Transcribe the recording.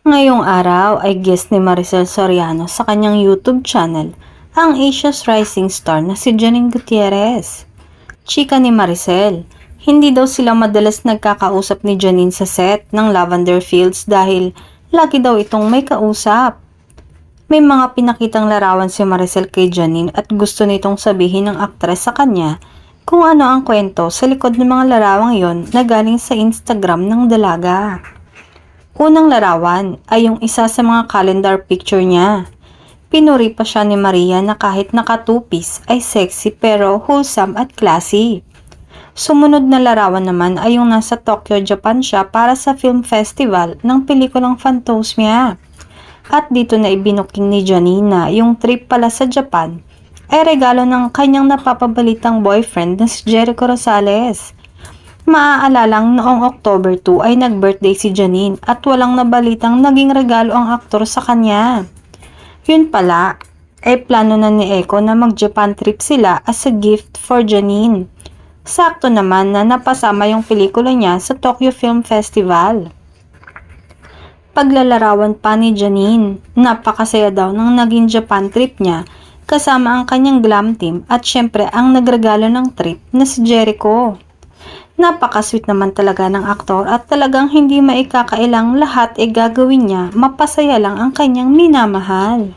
Ngayong araw ay guest ni Maricel Soriano sa kanyang YouTube channel, ang Asia's Rising Star na si Janine Gutierrez. Chika ni Maricel, hindi daw sila madalas nagkakausap ni Janine sa set ng Lavender Fields dahil lagi daw itong may kausap. May mga pinakitang larawan si Maricel kay Janine at gusto nitong sabihin ng aktres sa kanya kung ano ang kwento sa likod ng mga larawang yon na galing sa Instagram ng dalaga. Unang larawan ay yung isa sa mga calendar picture niya. Pinuri pa siya ni Maria na kahit naka-two-piece ay sexy pero wholesome at classy. Sumunod na larawan naman ay yung nasa Tokyo, Japan siya para sa film festival ng pelikulang Phantasmia. At dito na ibinuking ni Janine na yung trip pala sa Japan ay regalo ng kanyang napapabalitang boyfriend na si Jericho Rosales. Maaalalang noong October 2 ay nag-birthday si Janine at walang nabalitang naging regalo ang aktor sa kanya. Yun pala, ay plano na ni Eko na mag-Japan trip sila as a gift for Janine. Sakto naman na napasama yung pelikula niya sa Tokyo Film Festival. Paglalarawan pa ni Janine, napakasaya daw ng naging Japan trip niya kasama ang kanyang glam team at syempre ang nagregalo ng trip na si Jericho. Napakasweet naman talaga ng aktor at talagang hindi maikakailang lahat ay gagawin niya, mapasaya lang ang kanyang minamahal.